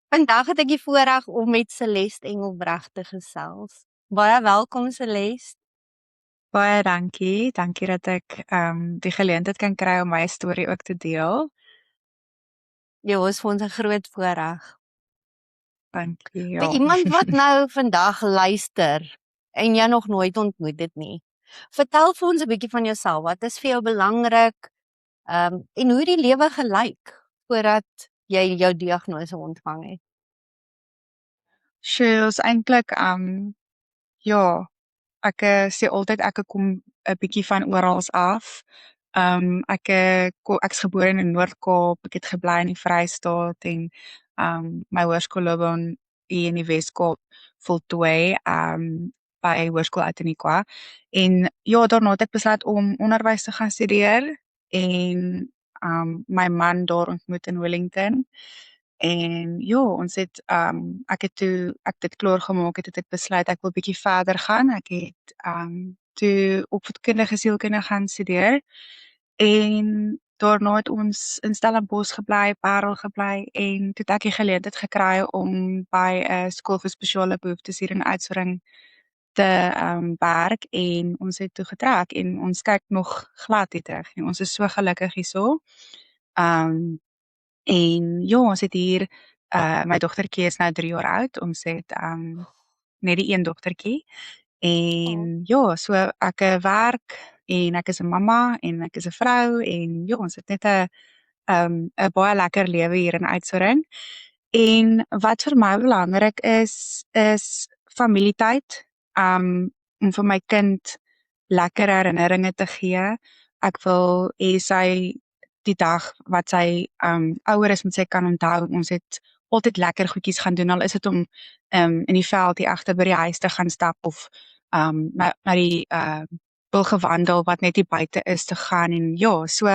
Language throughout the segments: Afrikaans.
Vandag het ek die voorreg om met Celeste Engelbreg te gesels. Baie welkom Celeste. Baie dankie. Dankie dat ek die geleentheid kan kry om my storie ook te deel. Jy was vir ons 'n groot voorreg. Dankie. Vir Ja. iemand wat nou vandag luister en jy nog nooit ontmoet het nie. Vertel vir ons 'n bietjie van jouself. Wat is vir jou belangrik? En hoe het die lewe gelyk voordat jy jou diagnose ontvang het? Shoes eintlik ja, ek sê altyd ek kom 'n bietjie van oral af. Ek's gebore in die Noord-Kaap, ek het gebly in die Vrystaat en my hoërskoolloopbaan hier in die Wes-Kaap voltooi by Hoërskool Outeniqua. En ja, daarna het ek besluit om onderwys te gaan studeer en my man daar ontmoet in Wellington. En ja, ek het dit klaar gemaak het ek besluit ek wil bietjie verder gaan. Ek het toe opvoedkundige sielkunde gaan studeer en daarna het ons in Stellenbosch gebly, Parel gebly en toe het ek die geleentheid gekry om by 'n skool vir spesiale behoeftes hier in Oudtshoorn te werk en ons het toe getrek en ons kyk nog glad nie terug en ons is so gelukkig hierso. Um En ja, ons het hier my dogtertjie is nou 3 jaar oud. Ons het net die een dogtertjie. Oh. En ja, so ek werk en ek is 'n mamma en ek is 'n vrou en ja, ons het net 'n baie lekker lewe hier in Oudtshoorn. En wat vir my belangrik is familietyd. Om vir my kind lekker herinneringe te gee. Ek wil hê sy die dag wat sy ouer is met sy kan onthou. Ons het altyd lekker goedjies gaan doen. Al is dit om in die veld hier agter by die huis te gaan stap of na die wilgewandel wat net hier buite is te gaan en ja, so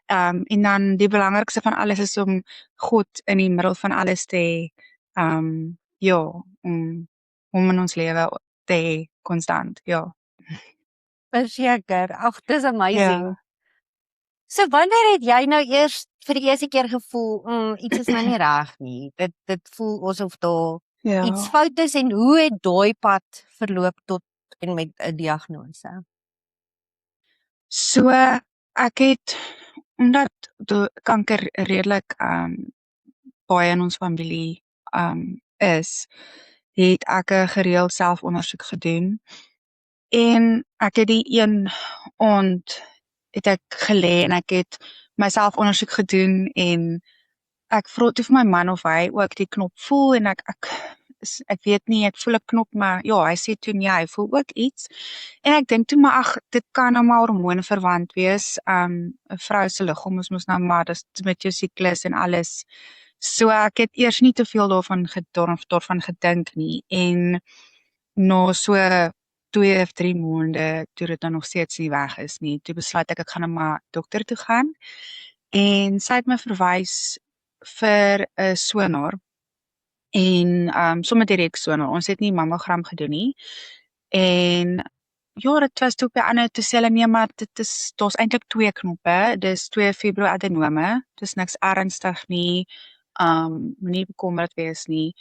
en dan die belangrikste van alles is om God in die middel van alles te hê. Ja, om in ons lewe te hê konstant, ja. Verseker. Ag, dis amazing. Ja. So wanneer het jy nou eers vir die eerste keer gevoel, iets is nou nie reg nie. Dit voel asof daar iets Ja. fout is en hoe het daai pad verloop tot en met 'n diagnose? So ek het omdat kanker redelik baie in ons familie is, het ek 'n gereeld selfondersoek gedoen. En ek het die een aand het ek gelê en ek het myself ondersoek gedoen en ek vra toe vir my man of hy ook die knop voel en ek weet nie, ek voel 'n knop maar ja, hy sê toe nee, hy voel ook iets. En ek dink toe maar ag, dit kan nou maar hormoonverwant wees. 'n vrou se liggaam is mos nou maar dis met jou siklus en alles. So ek het eers nie te veel daarvan gedink nie en na so 2 of 3 maande toe dit dan nog steeds nie weg is nie, toe besluit ek gaan na my dokter toe gaan en sy het my verwys vir 'n sonar en sommer direk sonar. Ons het nie mammogram gedoen nie. En ja, dit was toe op die ander toe sê hulle nee, maar daar's eintlik 2 knoppe. Dis 2 fibroadenome. Dis niks ernstig nie. Moenie bekommerd wees nie.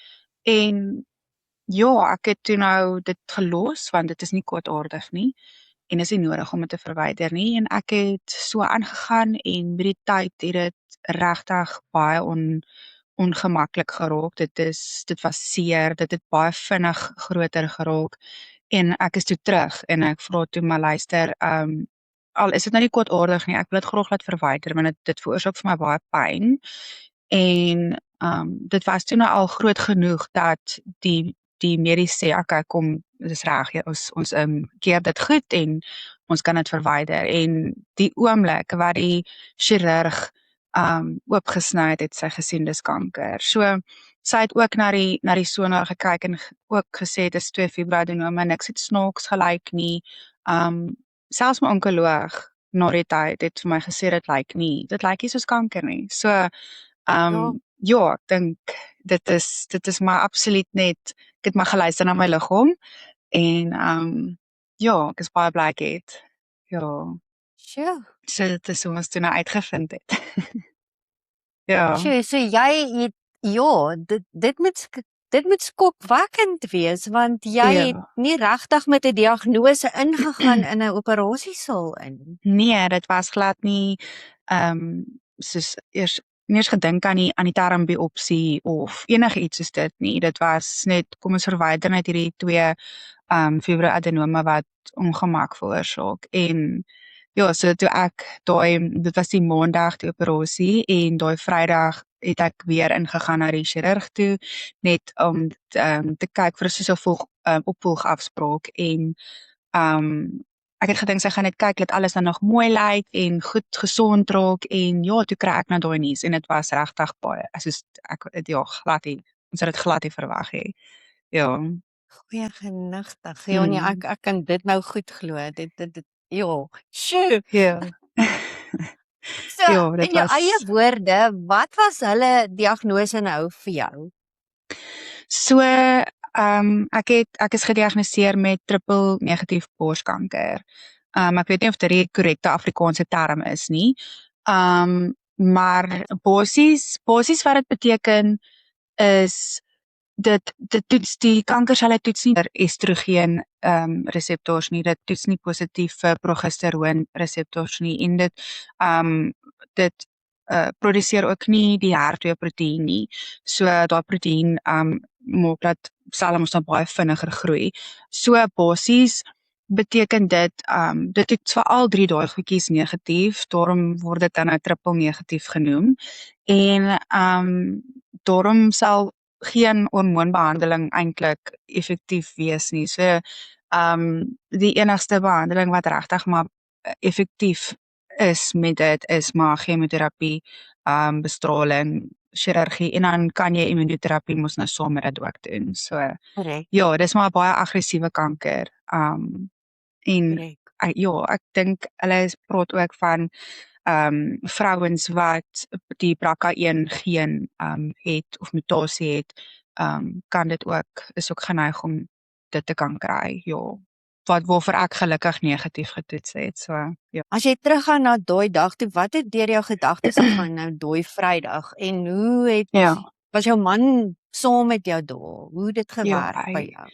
En ja, ek het toe nou dit gelos want dit is nie kwaadaardig nie en is nie nodig om dit te verwyder nie en ek het so aangegaan en met die tyd het dit regtig baie ongemaklik geraak. Dit was seer, dit het baie vinnig groter geraak en ek is toe terug en ek vra toe maar luister, al is dit nou nie kwaadaardig nie, ek wil dit graag laat verwyder want dit veroorsaak vir my baie pyn. En dit was toe nou al groot genoeg dat die medies sê okay, kom, dis reg, ja, ons keer dit goed en ons kan dit verwyder en die oomblik wat die chirurg oopgesny het sy gesien dis kanker. So sy het ook na die sonar gekyk en ook gesê dis 2 fibroadenome, niks het snaaks gelyk nie. Selfs my onkoloog na die tyd het vir my gesê dit lyk nie soos kanker nie. So ja, ek dink dit is maar absoluut net ek het maar geluister na my liggaam en ja, ek is baie bly ek het. Ja, Sjoe. so dit is hoe ons toe nou uitgevind het. Ja. Sjoe, so jy het Ja, dit moet skokwekkend wees, want jy het Ja. nie regtig met 'n diagnose ingegaan in 'n operasiesaal in. Nee, dit was glad nie, soos nie eens gedink aan die term biopsie of enigiets soos dit nie. Dit was net, kom ons verwyder net hierdie 2, fibroadenome wat ongemak veroorsaak. En ja, so toe dit was die Maandag die operasie en daai Vrydag het ek weer ingegaan na die chirurg toe, net om te kyk vir soos 'n opvolgafspraak en, ek het gedink sy gaan net kyk dat alles dan nog mooi lyk en goed gesond raak en ja, toe kry ek nou daai nuus en dit was regtig baie, soos glad nie, ons het dit glad nie verwag hê. Ja. Goeie genigtig. Ja nee, Mm. ek kan dit nou goed glo. Dit ja. Sjoe. Ja. So, Ja, dit in jou eie was woorde, wat was hulle diagnose nou vir jou? so, ek is gediagnoseer met triple negatief borskanker. Ek weet nie of dit die korrekte Afrikaanse term is nie. Maar basies wat dit beteken is dit toets die kankerselle toets nie vir estrogen reseptors nie, dit toets nie positief vir progesteroon reseptors nie en dit produseer ook nie die HER2 proteïen nie. So daai proteïen maak dat selle mos dan baie vinniger groei. So basies beteken dit toets vir al 3 daai goedjies negatief, daarom word dit dan nou triple negatief genoem. En daarom sal geen hormoonbehandeling eintlik effektief wees nie. So die enigste behandeling wat regtig maar effektief is met dit is maar chemoterapie, bestraling, chirurgie en dan kan jy immunoterapie mos nou saam met dit ook doen. So Korrek, ja, dis maar 'n baie aggressiewe kanker. En korrek. ja, ek dink hulle praat ook van vrouens wat die BRCA1 geen het of mutasie het, kan dit ook is ook geneig om dit te kan kry. Ja. Waarvoor ek gelukkig negatief getoets het. So ja. As jy teruggaan na daai dag toe, wat het deur jou gedagtes gegaan nou daai Vrydag en Ja. was jou man saam met jou daar? Hoe het dit Ja, gewerk by jou?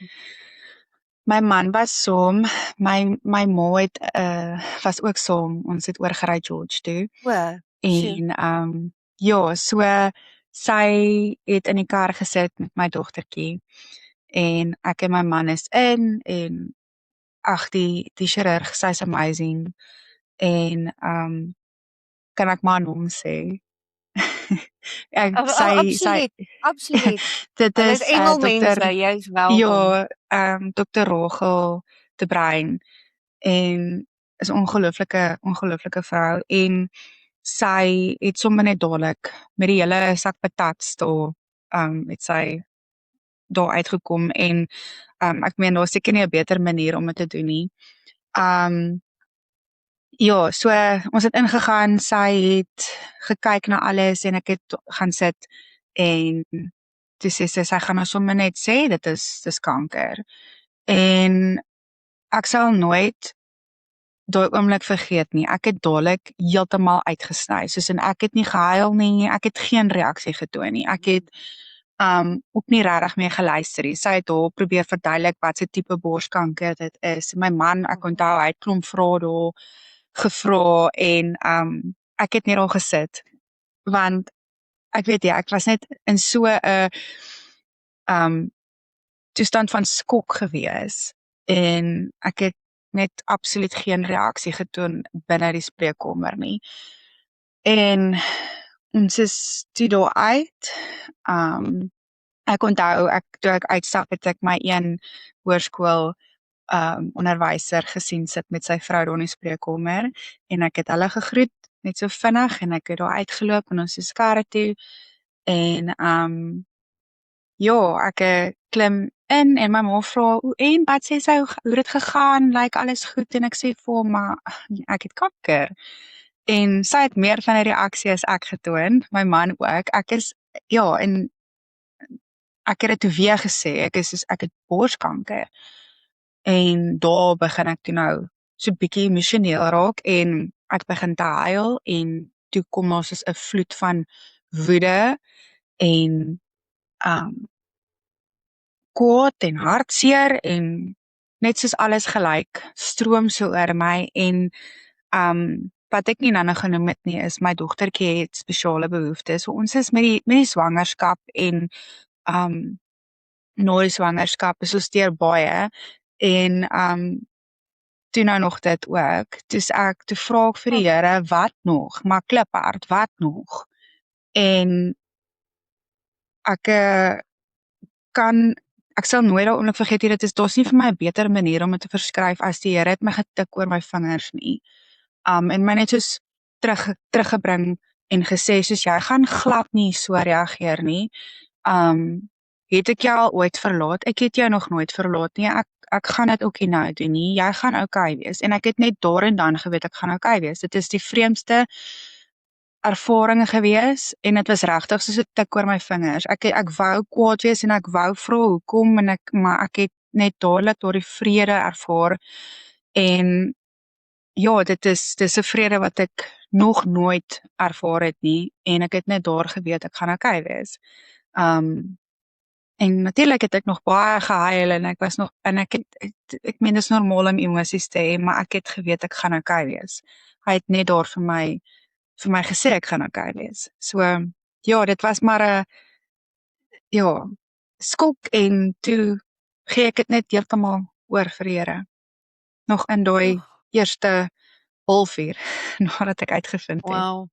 my man was saam, my ma was ook saam. Ons het oorgery George toe. O, sjoe. En ja, so sy het in die kar gesit met my dogtertjie en ek en my man is in en ag die chirurg, sy's amazing en kan ek maar aan hom sê. Sy Absoluut, absoluut. dit Hulle is is engelmense, dokter jy's welkom. ja, dokter Rachel de Bruin en is 'n ongelooflike vrou en sy het sommer net dadelik met die hele sak patats daar het sy daar uitgekom en ek meen daar's seker nie 'n beter manier om dit te doen nie. Ja, so ons het ingegaan, sy het gekyk na alles en ek het gaan sit en toe sê sy gaan nou sommer net sê dis kanker. En ek sal nooit daai oomblik vergeet nie. Ek het dadelik heeltemal uitgesny. Soos en ek het nie gehuil nie, ek het geen reaksie getoon nie. Ek het ook nie regtig meer geluister nie. Sy het haar probeer verduidelik wat se tipe borskanker dit is. My man, ek onthou hy het klomp vrae daar gevra en ek het net daar gesit want ek weet jy, ek was net in so 'n toestand van skok gewees en ek het net absoluut geen reaksie getoon binne die spreekkamer nie. En ons is toe daar uit. Ek onthou toe ek uitstap het ek my een hoërskool onderwyser gesien sit met sy vrou daar in die spreekkamer en ek het hulle gegroet net so vinnig en ek het daar uitgeloop en ons is karre toe en ja, ek klim in en my ma vra en wat sê sy hoe dit gegaan, lyk alles goed en ek sê vir hom maar ek het kanker. En sy het meer van 'n reaksie as ek getoon, my man ook. En ek het dit toe weer gesê, ek het borskanker. En daar begin ek toe nou so bietjie emosioneel raak en ek begin te huil en toe kom daar soos 'n vloed van woede en kwaad en hartseer en net soos alles gelyk stroom so oor my en wat ek nie nou genoem het nie is my dogtertjie het spesiale behoeftes. So ons is met die swangerskap en na die swangerskap is ons deur baie en toe nou nog dit ook. Toe vra ek vir die Here, wat nog? Maar kliphard, wat nog? En ek ek sal nooit daai oomblik vergeet nie, daar's nie vir my 'n beter manier om dit te verskryf as die Here het my getik oor my vingers nie. En my net soos teruggebring en gesê soos jy gaan glad nie so reageer nie. Het ek jou al ooit verlaat? Ek het jou nog nooit verlaat nie. Ek gaan dit ook nie nou doen nie. Jy gaan okay wees. En ek het net daar en dan geweet ek gaan okay wees. Dit is die vreemdste ervaring gewees en dit was regtig soos 'n tik oor my vingers. Ek wou kwaad wees en ek wou vra hoekom maar ek het net dadelik daardie vrede ervaar en ja, dis 'n vrede wat ek nog nooit ervaar het nie en ek het net daar geweet ek gaan okay wees. En natuurlik het ek nog baie gehuil en ek was nog en ek meen dis normaal om emosies te hê, maar ek het geweet ek gaan okay wees. Hy het net daar vir my gesê ek gaan okay wees. So ja, dit was maar 'n skok en toe gee ek dit net heeltemal oor vir die Here. Nog in daai eerste halfuur nadat ek uitgevind het. Wow.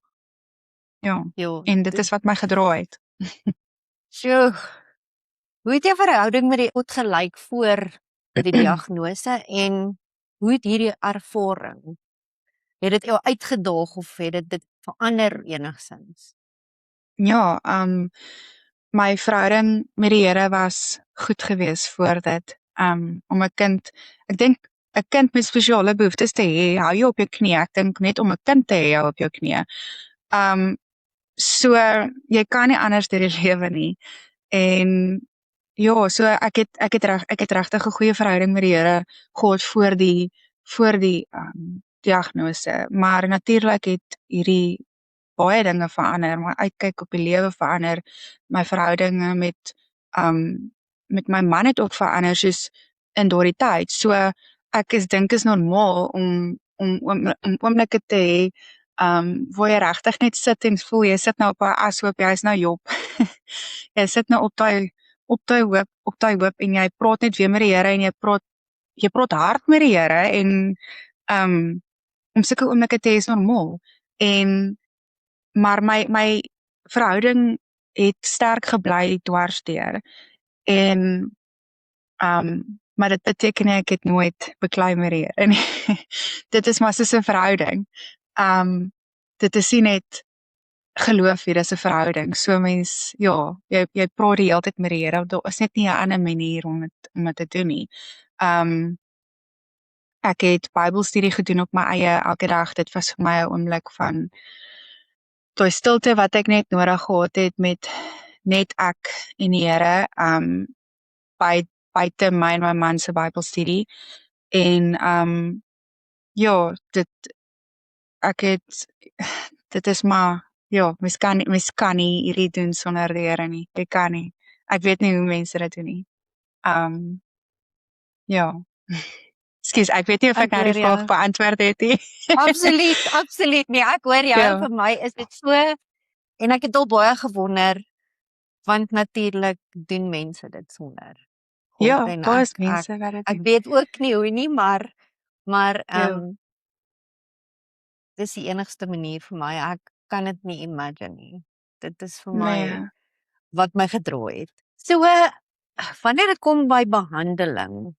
Ja. Jo, En dit is wat my gedra het. Sjoe. Hoe het jou verhouding met die God gelyk voor die diagnose en hoe het hierdie ervaring, het dit jou uitgedaag of het dit verander enigsins? Ja, my verhouding met die Here was goed geweest voor dit. Om 'n kind, ek dink 'n kind met spesiale behoeftes te hê, hou jou op jou knie. Ek dink net om 'n kind te hê op jou knie. So jy kan nie anders deur die lewe nie. En ja, so ek het regtig 'n goeie verhouding met die Here gehad voor die diagnose. Maar natuurlik het hierdie baie dinge verander, my uitkyk op die lewe verander, my verhoudinge met my man het ook verander soos in daardie tyd. So ek dink is normaal om oomblikke te hê waar jy regtig net sit en voel jy sit nou op 'n ashoop, jy is nou Job. Jy sit nou op daai hoop en jy praat net weer met die Here en jy praat hard met die Here en om sulke oomblikke te hê is normaal. Maar my verhouding het sterk gebly dwarsdeur en maar dit beteken nie ek het nooit beklei met die Here nie. Dit is maar soos 'n verhouding. Dit is nie net geloof hier, dis 'n verhouding. So mens jy praat die hele tyd met die Here. Daar is net nie 'n ander manier om dit te doen nie. Ek het Bybelstudie gedoen op my eie elke dag. Dit was vir my 'n oomblik van daai stilte wat ek net nodig gehad het met net ek en die Here, buite my en my man se Bybelstudie. En dit is maar mens kan nie hierdie doen sonder die Here nie. Jy kan nie. Ek weet nie hoe mense dit doen nie. Ekskuus, ek weet nie of ek nou die vraag beantwoord het nie. Absoluut nie. Ek hoor jou, vir my is dit so en ek het al baie gewonder want natuurlik doen mense dit sonder God. Ja, daar is mense wat dit doen. Ek weet ook nie hoe nie, maar dis die enigste manier vir my. Ek kan dit nie imagine nie. Dit is vir my wat my gedra het. So wanneer dit kom by behandeling,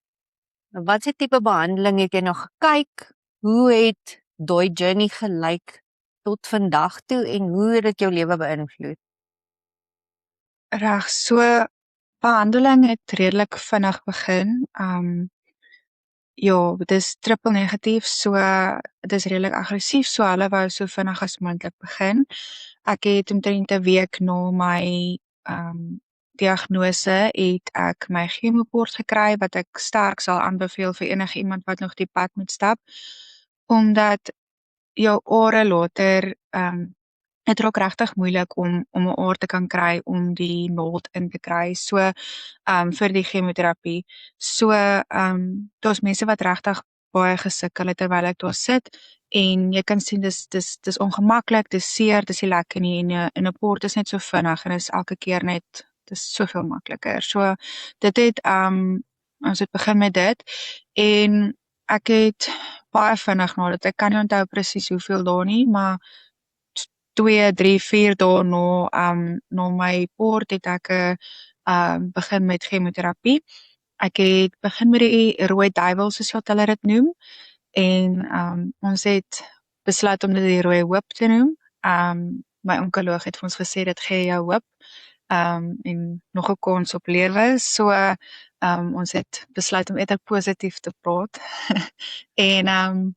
wat se tipe behandeling het jy nog gekyk? Hoe het daai journey gelyk tot vandag toe en hoe het dit jou lewe beïnvloed? Reg, so behandeling het redelik vinnig begin. Dit is triple negatief, so dit is redelik aggressief, so hulle wou so vinnig as moontlik begin. Ek het omtrent 'n week na my diagnose het ek my chemoport gekry wat ek sterk sal aanbeveel vir enige iemand wat nog die pad moet stap, omdat jou are later dit raak regtig moeilik om 'n aar te kan kry om die naald in te kry. So vir die chemoterapie. So daar's mense wat regtig baie gesukkel het terwyl ek daar sit en jy kan sien dis ongemaklik, dis seer, dis nie lekker nie en 'n port is net so vinnig en is elke keer net dis soveel makliker. So dit het ons het begin met dit en ek het baie vinnig nadat ek kan nie onthou presies hoeveel dae nie, maar 2, 3, 4 dae na my port het ek begin met chemoterapie. Ek het begin met die rooi duiwel soos wat hulle dit noem en ons het besluit om dit die rooi hoop te noem. My onkoloog het vir ons gesê dit gee jou hoop en nog 'n kans op lewe. So ons het besluit om eerder positief te praat. en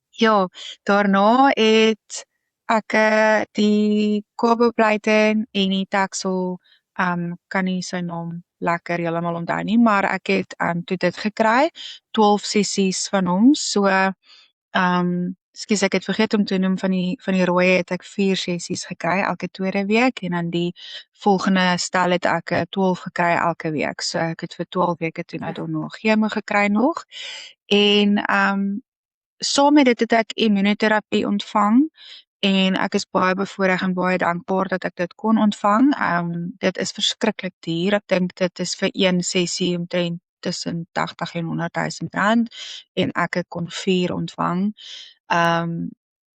ja, daarna het ek die carboplatin en die Taxol kan nie sy naam lekker heeltemal onthou nie, maar ek het toe dit gekry, 12 sessies van hom. So ekskuus, ek het vergeet om te noem van die rooi het ek 4 sessies gekry elke tweede week en dan die volgende stel het ek 12 gekry elke week. So ek het vir 12 weke toe nou daarna chemo gekry nog. En saam met dit het ek immunoterapie ontvang en ek is baie bevoorreg en baie dankbaar dat ek dit kon ontvang. Dit is verskriklik duur. Ek dink dit is vir een sessie omtrent tussen 80 en 100 000 rand en ek kon 4 ontvang.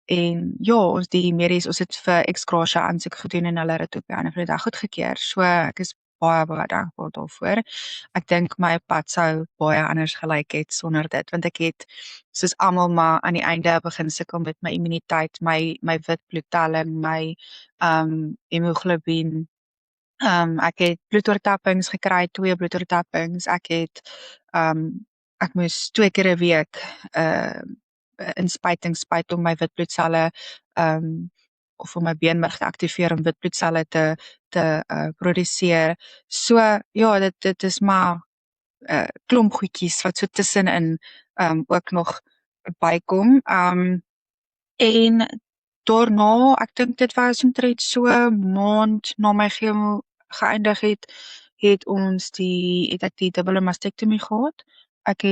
En ja, ons het vir ex-gratia aansoek gedoen en hulle het dit op die einde van die dag goedgekeur. So ek is baie dankbaar daarvoor. Ek dink my pad sou baie anders gelyk het sonder dit, want ek het soos almal maar aan die einde begin sukkel met my immuniteit, my wit bloedtelling, my hemoglobien. Ek het bloedoortappings gekry, 2 bloedoortappings. Ek moes 2 keer 'n week inspuiting spuit om my witbloedselle of om my beenmerg te aktiveer om witbloedselle te produseer. So ja, dit is maar klomp goedjies wat so tussenin ook nog bykom. En daarna, ek dink dit was omtrent so 'n maand na my chemo geëindig het ek die dubbele mastektomie gehad. Ek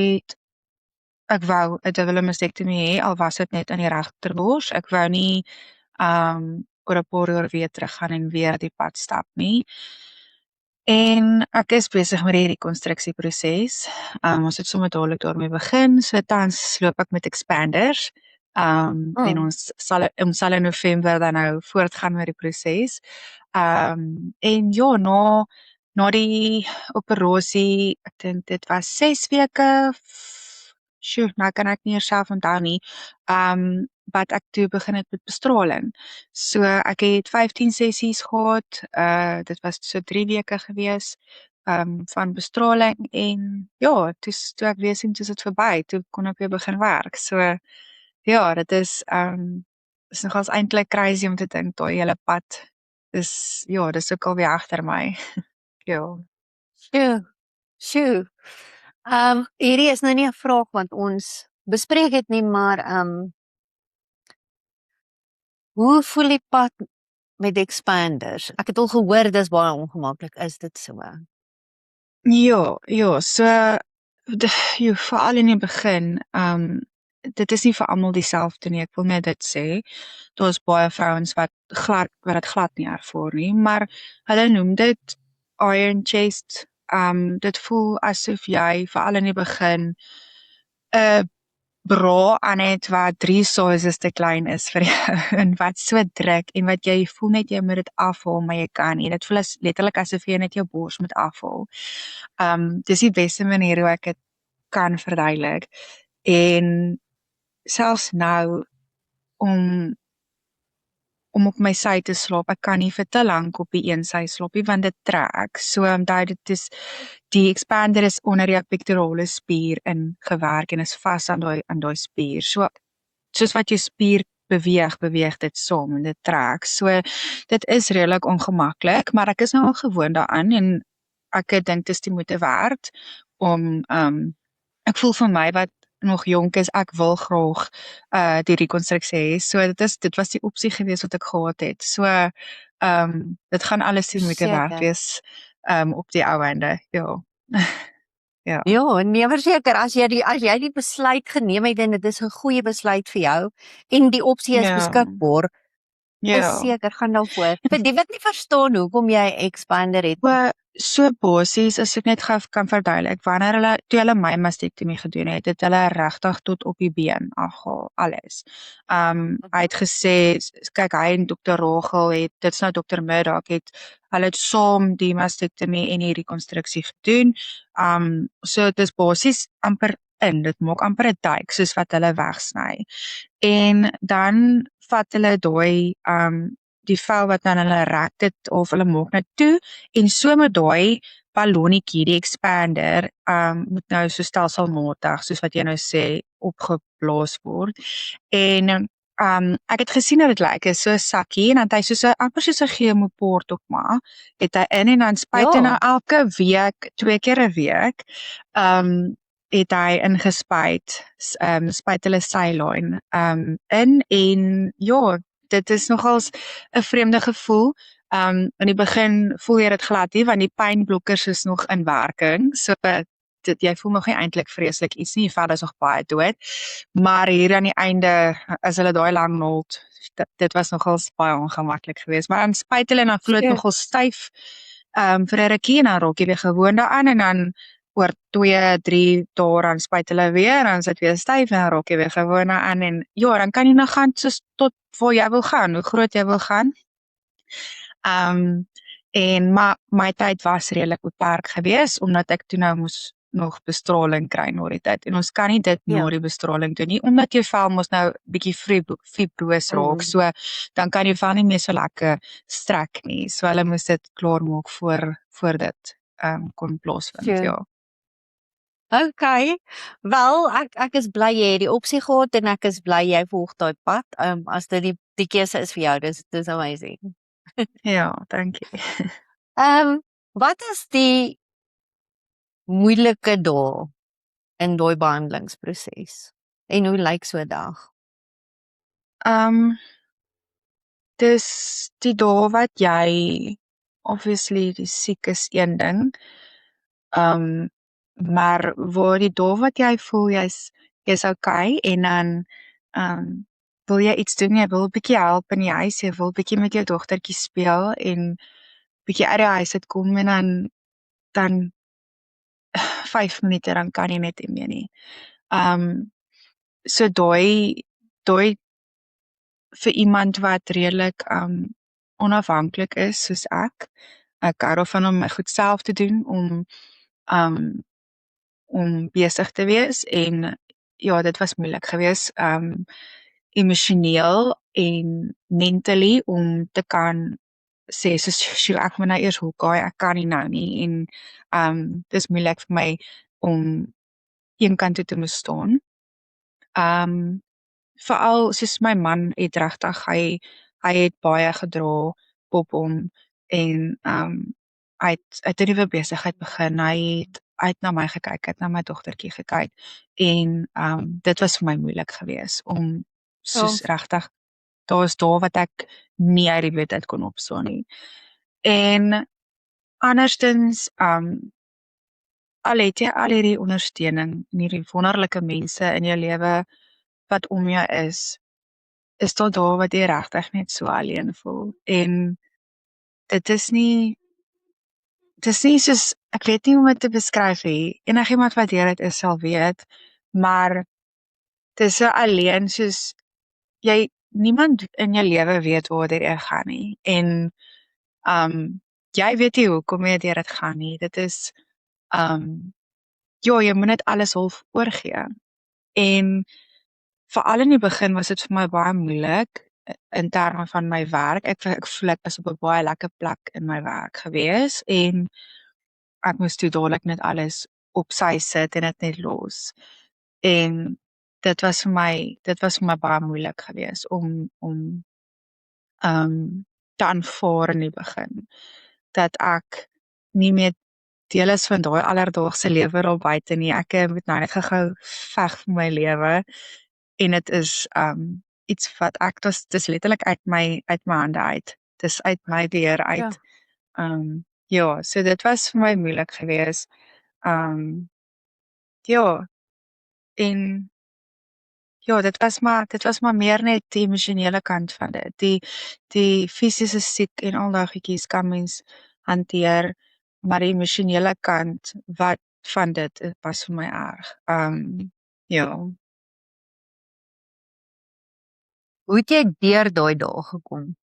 wou 'n dubbele mastektomie hê, al was dit net in die regterbors. Ek wou nie oor 'n paar jaar weer teruggaan en weer die pad stap nie. En ek is besig met die rekonstruksieproses. Ons het sommer dadelik daarmee begin. So tans loop ek met expanders. En ons sal in November dan nou voortgaan met die proses. En ja, na die operasie, ek dink dit was 6 weke. Nou kan ek nie self onthou nie. Wat ek toe begin het met bestraling. So ek het 15 sessies gehad. Dit was so 3 weke gewees van bestraling en ja, toe ek weer sien toe is dit verby, toe kon ek weer begin werk. So ja, dit is nogals eintlik crazy om te dink daai hele pad dis ook al weer agter my. Ja. Sjoe. Hierdie is nou nie 'n vraag wat ons bespreek het nie, maar hoe voel die pad met expanders? Ek het al gehoor dis baie ongemaklik, is dit so? Ja, so veral in die begin, dit is nie vir almal dieselfde nie, ek wil net dit sê. Daar's baie vrouens wat dit glad nie ervaar nie, maar hulle noem dit iron chest. Dit voel asof jy veral in die begin 'n bra aan het wat 3 sizes te klein is vir jou en wat so druk en wat jy voel net jy moet dit afhaal, maar jy kan nie. Dit voel letterlik asof jy net jou bors moet afhaal. Dis die beste manier hoe ek dit kan verduidelik. En selfs nou om op my sy te slaap, ek kan nie vir te lank op die een sy slaap nie, want dit trek. So dit is die expander is onder die pectorale spier ingewerk en is vas aan daai spier. So soos wat jou spier beweeg dit saam en dit trek. So dit is redelik ongemaklik, maar ek is nou al gewoond daaraan en ek dink dit is die moeite werd om ek voel vir my wat nog jonk is, ek wil graag die rekonstruksie hê. So dit was die opsie gewees wat ek gehad het. So dit gaan alles die moeite werd Verseker. wees op die ou einde. Ja. Ja. Ja, nee, verseker, as jy die besluit geneem het en dit is 'n goeie besluit vir jou en die opsie is Ja. beskikbaar, is Ja. seker gaan daarvoor. Vir die wat nie verstaan hoekom jy 'n expander het nie. So basies, as ek net gou kan verduidelik, toe hulle my mastektomie gedoen het hulle regtig tot op die been afgehaal, alles. Hy het gesê, kyk, hy en dokter Rogel dit's nou dokter Murdoch, hulle het saam die mastektomie en die rekonstruksie gedoen. So dit is basies amper dit maak amper 'n duik soos wat hulle wegsny. En dan vat hulle die vel wat dan hulle rek dit of hulle maak net toe en so met daai ballonnetjie, die expander, moet nou so stelselmatig, soos wat jy nou sê, opgeblaas word. En ek het gesien hoe dit lyk, is so 'n sakkie en dan het hy amper soos 'n chemoport op maar, het hy in en dan spuit hy nou elke week, 2 keer 'n week, het hy ingespuit, spuit hulle saline in en ja, dit is nogals 'n vreemde gevoel. In die begin voel jy dit glad nie want die pynblokkers is nog in werking. So jy voel nog nie eintlik vreeslik iets nie, die vel is nog baie dood. Maar hier aan die einde, as hulle daai lang naald, dit was nogals baie ongemaklik geweest. Maar dan spuit hulle en dan voel dit nogal styf vir 'n rukkie en dan raak jy weer gewoond daaraan en dan oor 2, 3 dae dan spuit hulle weer en dan is dit weer styf en dan raak jy weer gewoond daaraan en ja, dan kan jy nou gaan soos tot waar jy wil gaan, hoe groot jy wil gaan. En maar my tyd was redelik beperk geweest omdat ek toe nou moes nog bestraling kry na die tyd. En ons kan nie dit na die bestraling doen nie omdat jou vel mos nou bietjie fibroos raak. So dan kan jou vel nie meer so lekker strek nie. So hulle moes dit klaar maak voor dit kon plaasvind. Ja. Okay. Wel, ek is bly jy het die opsie gehad en ek is bly jy volg daai pad. As dit die keuse is vir jou, dis amazing. Ja, dankie. Wat is die moeilike dae in daai behandelingsproses? En hoe lyk so 'n dag? Dis die dae wat jy obviously die siek is een ding. Maar waar die dae wat jy voel jy's okay en dan wil jy iets doen, jy wil 'n bietjie help in die huis, jy wil bietjie met jou dogtertjie speel en bietjie uit die huis uit kom en dan 5 minute dan kan jy net nie meer nie. So daai vir iemand wat redelik onafhanklik is soos ek hou daarvan om my goed self te doen om besig te wees en ja, dit was moeilik geweest emosioneel en mentally om te kan sê soos sjoe, ek moet nou eers hoekom ek kan nie nou nie en dis moeilik vir my om eenkant toe te moet staan. Veral soos my man het regtig hy het baie gedra op hom en hy het 'n nuwe besigheid begin. Hy het na my gekyk, hy het na my dogtertjie gekyk en dit was vir my moeilik geweest om soos regtig daar's dae wat ek nie uit die bed uit kon opstaan nie. En anderstens al het jy al hierdie ondersteuning en hierdie wonderlike mense in jou lewe wat om jou is daar dae wat jy regtig net so alleen voel en dit is nie soos, ek weet nie hoe om dit te beskryf nie, enigiemand wat deur dit is sal weet, maar dit is so alleen soos niemand in jou lewe weet waardeur jy gaan nie en jy weet nie hoekom jy deur dit gaan nie, dit is ja, jy moet net alles half oorgee en veral in die begin was dit vir my baie moeilik in terme van my werk. Ek voel ek was op 'n baie lekker plek in my werk gewees en ek moes toe dadelik net alles op sy sit en dit net los. En dit was vir my baie moeilik gewees om te aanvaar in die begin dat ek nie meer deel is van daai alledaagse lewe daar buite nie. Ek moet nou net gou veg vir my lewe en dit is iets wat dis letterlik uit my hande uit. Dis uit my beheer Ja. uit. Ja, so dit was vir my moeilik geweest. Ja, en ja, dit was maar meer net die emosionele kant van dit. Die fisiese siek en al daai goedjies kan mens hanteer, maar die emosionele kant wat van dit was vir my erg. Ja. Hoe het jy deur daai dae gekom?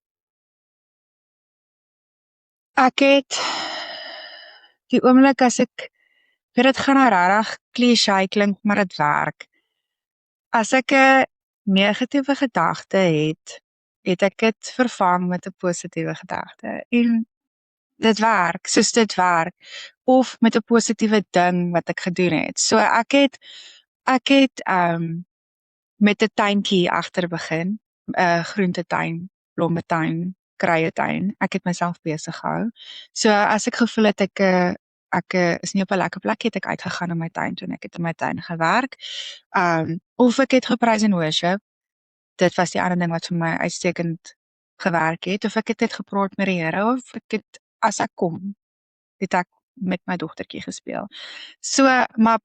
Ek het die oomblik as ek weet dit gaan nou regtig cliché klink, maar dit werk. As ek 'n negatiewe gedagte het ek dit vervang met 'n positiewe gedagte. En dit werk, soos dit werk. Of met 'n positiewe ding wat ek gedoen het. So ek het met 'n tuintjie agter begin, 'n groentetuin, blommetuin, kruietuin. Ek het myself besig gehou. So as ek gevoel het ek is nie op 'n lekker plek het ek uitgegaan in my tuin toe en ek het in my tuin gewerk. Of ek het gepraise en worship. Dit was die ander ding wat vir my uitstekend gewerk het. Of ek het net gepraat met die Here of ek het as ek kom, het ek met my dogtertjie gespeel. So, maar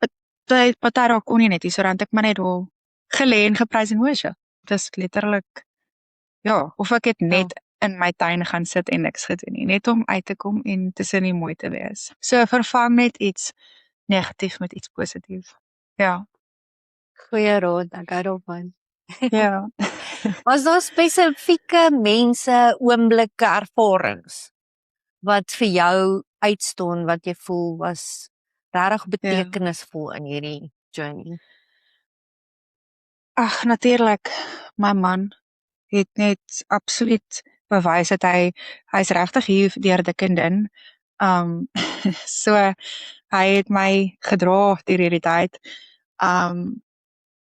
party daar kon nie net, so dan het ek maar net daar gelê en geprys en worship. Dis letterlik ja, of ek het net in my tuin gaan sit en niks gedoen nie, net om uit te kom en tussen die mooi te wees. So vervang net iets negatief met iets positief. Ja. Goeie raad, ek hou daarvan. Ja. Was daar spesifieke mense, oomblikke, ervarings wat vir jou uitstaan wat jy voel was regtig betekenisvol in hierdie journey? Ag, natuurlik, my man het net absoluut bewys dat hy's regtig hier deur dik en dun. So hy het my gedra deur hierdie tyd.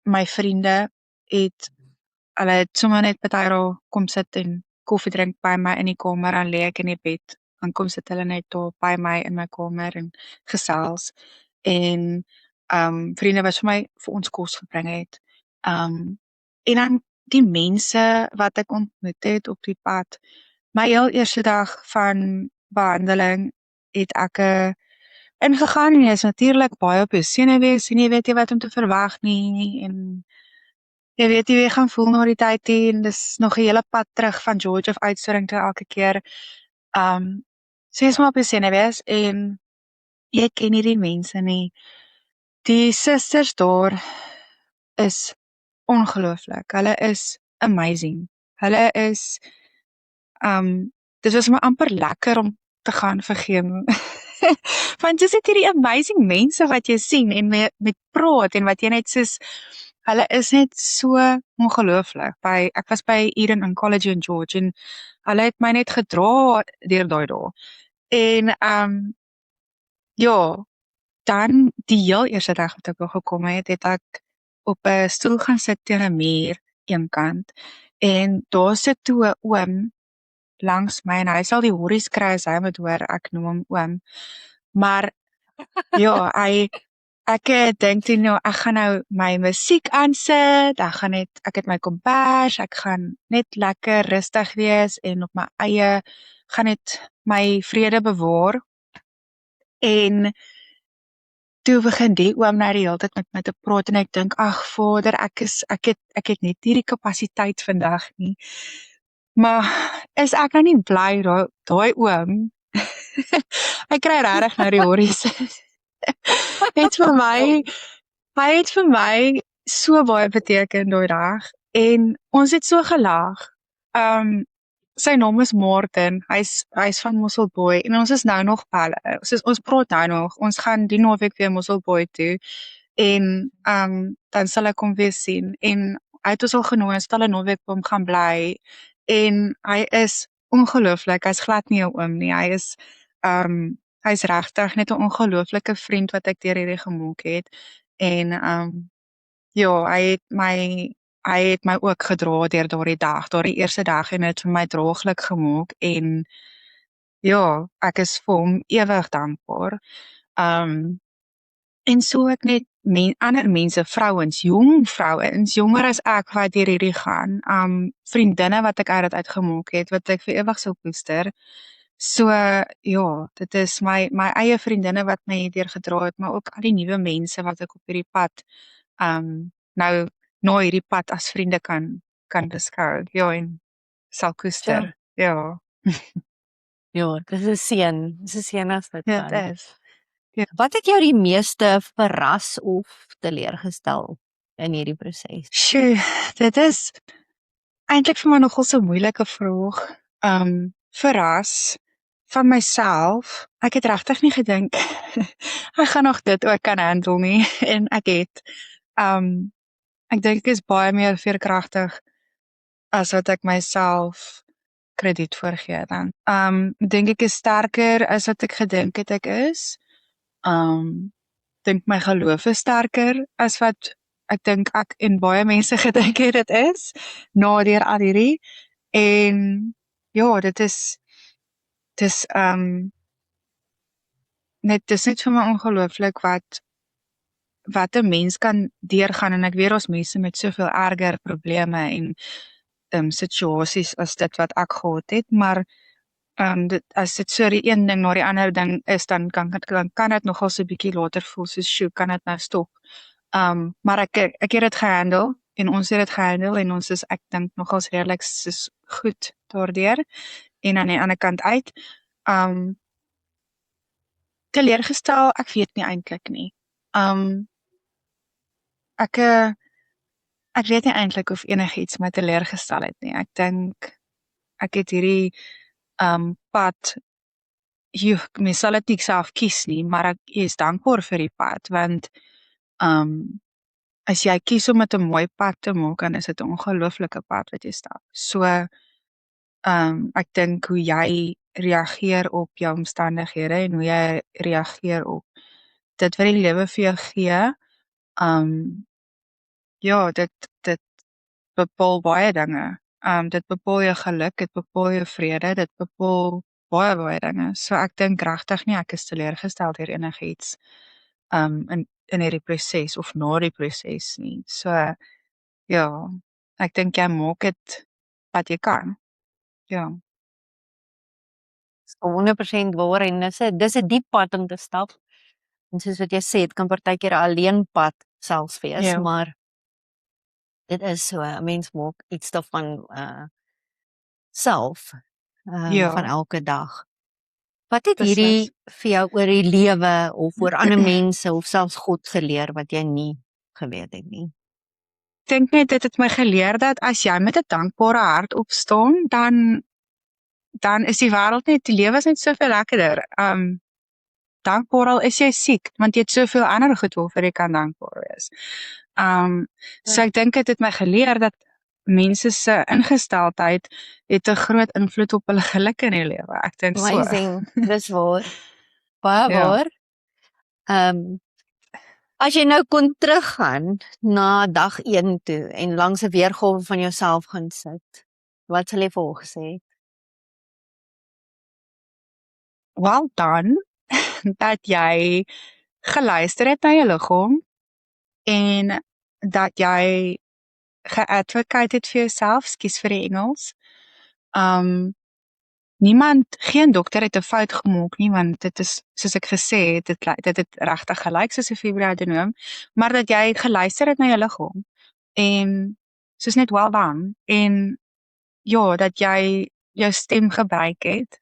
My vriende hulle het sommer net partytjie kom sit en koffie drink by my in die kamer, dan lê ek in die bed, dan kom sit hulle net daar by my in my kamer en gesels. En vriende wat vir ons kos gebring het. En dan die mense wat ek ontmoet het op die pad. My heel eerste dag van behandeling het ek ingegaan en jy is natuurlik baie op jou senuwees en jy weet nie wat om te verwag nie en jy weet nie wie jy gaan voel na die tyd nie en dis nog 'n hele pad terug van George of uitstoring toe elke keer. So jy is maar op jou senuwees en jy ken nie die mense nie. Die susters daar is ongelooflik. Hulle is amazing. Hulle is dit was my amper lekker om te gaan vergeem. Want jy sit hierdie amazing mense wat jy sien en met praat en wat jy net soos hulle is net so ongelooflik. Ek was by Eden in College in George en hulle het my net gedra deur daai dae. En ja, dan die heel eerste dag wat ek daar gekom het ek op 'n stoel gaan sit teen 'n muur eenkant en daar sit toe 'n oom langs my en hy sal die horries kry as hy moet hoor ek noem hom oom. Maar ja, ek dink toe nou ek gaan nou my musiek aansit, ek het my kombers, ek gaan net lekker rustig wees en op my eie gaan net my vrede bewaar. En toe begin die oom nou die hele tyd met my te praat en ek dink ag Vader, ek het net nie die kapasiteit vandag nie. Maar is ek nou nie bly daai oom hy kry regtig nou die horries. Hy het vir my so baie beteken daai dag en ons het so gelag. Sy naam is Martin. Hy's van Mosselbaai en ons is nou nog pelle. Ons praat nou nog. Ons gaan die naweek weer Mosselbaai toe en dan sal ek hom weer sien en hy het ons al genooi en stel 'n naweek by hom gaan bly en hy is ongelooflik. Hy's glad nie 'n oom nie. Hy's regtig net 'n ongelooflike vriend wat ek deur hierdie gemaak het en ja, hy het my ook gedra deur daardie eerste dag en dit vir my draaglik gemaak en ja, ek is vir hom ewig dankbaar. Um en so ek net ander mense, vrouens, jong vrouens, jonger as ek wat deur hierdie gaan, vriendinne wat ek uit dit uitgemaak het, wat ek vir ewig sal koester. So ja, dit is my eie vriendinne wat my hierdeur gedra het, maar ook al die nuwe mense wat ek op hierdie pad nou na hierdie pad as vriende kan beskou. Ja, en sal Ja, koester. Ja, ja, dis 'n seën. Dis 'n seën as dit dit kan. is. Ja. Wat het jou die meeste verras of teleurgestel in hierdie proses? Sjoe, dit is eintlik vir my nogal so 'n moeilike vraag. Verras van myself. Ek het regtig nie gedink ek gaan nog dit ook kan handle nie en ek het. Ek dink ek is baie meer veerkragtig as wat ek myself krediet voorgee dan. Dink ek is sterker as wat ek gedink het ek is. Dink my geloof is sterker as wat ek dink ek en baie mense gedink het dit is deur al hierdie en ja, dis dis net vir my ongelooflik wat 'n mens kan deurgaan en ek weet daar's mense met soveel erger probleme en situasies as dit wat ek gehad het, maar as dit so die een ding na die ander ding is, dan kan dit nogal so 'n bietjie later voel soos, "Sjoe, kan dit nou stop?" Maar ek het dit gehandle en ons het dit gehandle en ons is ek dink nogals redelik soos goed daardeur en aan die ander kant uit. Teleurgestel, ek weet nie eintlik nie. Ek ek weet nie eintlik of enigiets my teleurgestel het nie. Ek dink ek het hierdie pad mens sal dit nie self kies nie, maar ek is dankbaar vir die pad want as jy kies om dit 'n mooi pad te maak, dan is dit 'n ongelooflike pad wat jy stap. So ek dink hoe jy reageer op jou omstandighede en hoe jy reageer op dit wat die lewe vir jou gee, ja, dit bepaal baie dinge. Dit bepaal jou geluk, dit bepaal jou vrede, dit bepaal baie dinge. So ek dink regtig nie ek is teleurgestel deur enigiets in hierdie proses of na die proses nie. So ja, ek dink jy maak dit wat jy kan. Ja. Dis 100% waar en dis 'n diep pad om te stap. En soos wat jy sê, dit kan partykeer 'n alleen pad selfs wees, Ja. maar dit is so, 'n mens maak iets daarvan self, van Ja, elke dag. Wat het beslis. hierdie vir jou oor die lewe of oor ander mense of selfs God geleer wat jy nie geweet het nie? Ek dink net dit het my geleer dat as jy met 'n dankbare hart opstaan, dan is die wêreld net die lewe is net soveel lekkerder. Dankbaar al is jy siek, want jy het soveel ander goed waarvoor jy kan dankbaar wees. So ek dink dit het my geleer dat mense se ingesteldheid het 'n groot invloed op hulle geluk in die lewe. Ek dink so. Amazing, dis waar. Baie Ja. waar. As jy nou kon teruggaan na dag 1 toe en langs 'n weergawe van jouself gaan sit, wat sal jy vir haar gesê het? Well done dat jy geluister het na jou liggaam en dat jy ge-advocate het vir jouself, skus vir die Engels. Geen dokter het 'n fout gemaak nie, want dit is soos ek gesê het, dit het regtig gelyk soos 'n fibroadenoom, maar dat jy geluister het na jou liggaam en soos net well done en ja, dat jy jou stem gebruik het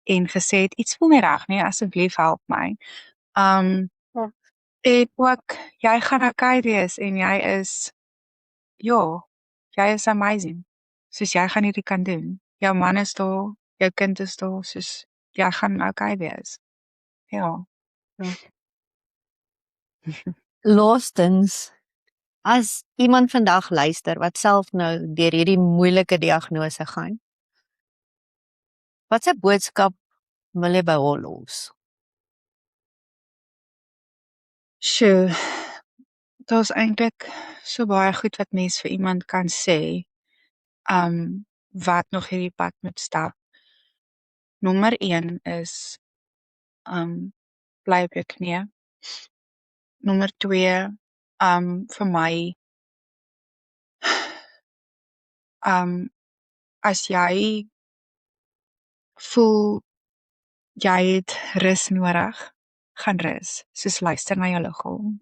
en gesê het iets voel nie reg nie, asseblief help my. Ja. En ook jy gaan okay wees en jy is amazing. Soos jy gaan hierdie kan doen. Jou man is daar, jou kind is daar, soos jy gaan okay wees. Ja. Laastens, as iemand vandag luister wat self nou deur hierdie moeilike diagnose gaan, watse boodskap wil jy by haar los? Sjoe, daar's eintlik so baie goed wat mens vir iemand kan sê, wat nog hierdie pad moet stap. Nommer 1 is, bly op jou knie. Nommer 2, vir my, as jy voel jy het rus nodig, gaan rus. Soos luister na jou liggaam.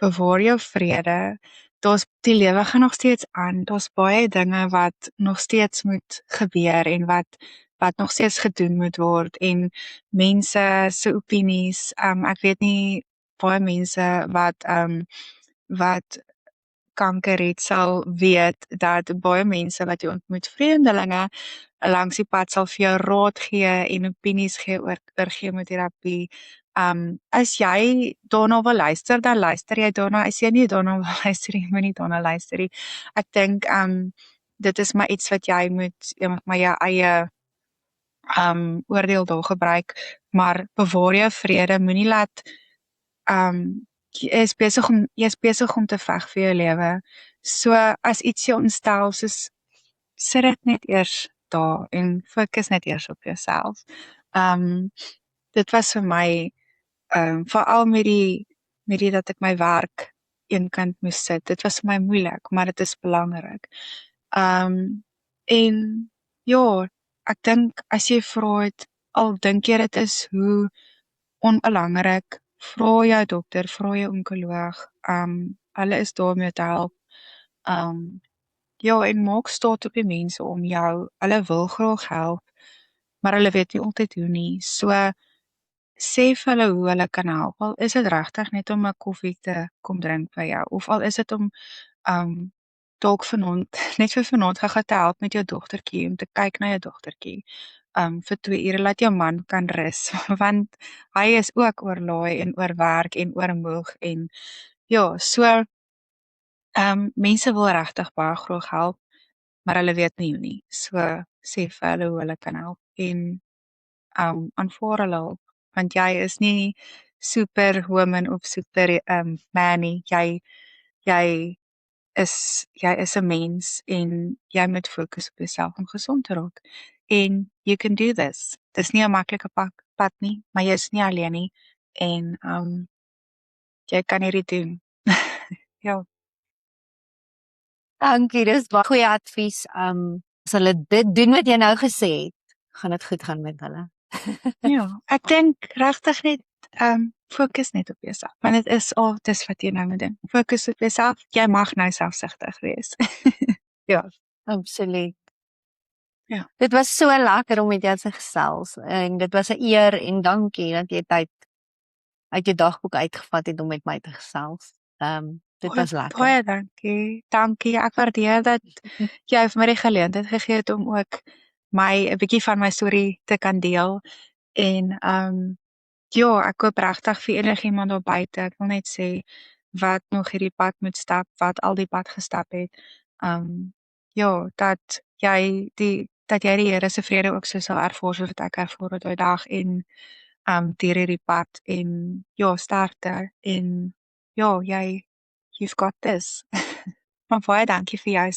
Bewaar jou vrede. Die lewe gaan nog steeds aan. Daar's baie dinge wat nog steeds moet gebeur en wat nog steeds gedoen moet word en mense se opinies, ek weet nie, baie mense wat kanker het sal weet dat baie mense wat jy ontmoet, vreemdelinge langs die pad, sal vir jou raad gee en opinies gee oor chemoterapie. As jy daarna wil luister, dan luister jy daarna. As jy nie daarna wil luister nie, moenie daarna luister nie. Ek dink dit is maar iets wat jy moet maar jou eie oordeel daar gebruik, maar bewaar jou vrede. Moenie laat jy is besig om te veg vir jou lewe. So as iets jou ontstel, soos sit dit net eers daar en fokus net eers op jouself. Dit was vir my, veral met die dat ek my werk eenkant moes sit. Dit was vir my moeilik, maar dit is belangrik. En ja, ek dink as jy vra het, al dink jy dit is hoe onbelangrik, vra jou dokter, vra jou onkoloog. Hulle is daar om jou te help. Ja, en maak staat op die mense om jou. Hulle wil graag help, maar hulle weet nie altyd hoe nie. So sê vir hulle hoe hulle kan help. Al is dit regtig net om 'n koffie te kom drink by jou, of al is dit om dalk vanaand, net vir vanaand gou te help met jou dogtertjie, om te kyk na jou dogtertjie. Vir 2 ure, laat jou man kan rus, want hy is ook oorlaai en oorwerk en oormoeg en ja, so mense wil regtig baie graag help, maar hulle weet nie hoe nie. So sê vir hulle hoe hulle kan help en aanvaar hulle hulp, want jy is nie superwoman of super man nie. Jy is 'n mens en jy moet fokus op jouself om gesond te raak. En you can do this. Dis nie 'n maklike pad nie, maar jy is nie alleen nie en jy kan hierdie doen. Ja. Dankie, dis baie goeie advies. As hulle dit doen wat jy nou gesê het, gaan dit goed gaan met hulle. Ja, ek dink regtig net fokus net op jouself, want dit is al dis wat jy nou moet doen. Fokus op jouself. Jy mag nou selfsugtig wees. Ja. Absoluut. Ja. Dit was so lekker om met jou te gesels en dit was 'n eer en dankie dat jy tyd uit jou dagboek uitgevat het om met my te gesels. Dit was lekker. Baie dankie. Dankie. Ek waardeer dat jy vir my die geleentheid gegee het om ook 'n bietjie van my storie te kan deel. En ja, ek hoop regtig vir enigiemand daar buite. Ek wil net sê wat nog hierdie pad moet stap, wat al die pad gestap het. Ja, dat jy die Here se vrede ook so sal ervaar soos wat ek ervaar het daai dag en deur hierdie pad en ja, sterkte en ja, you've got this. Maar baie dankie vir jou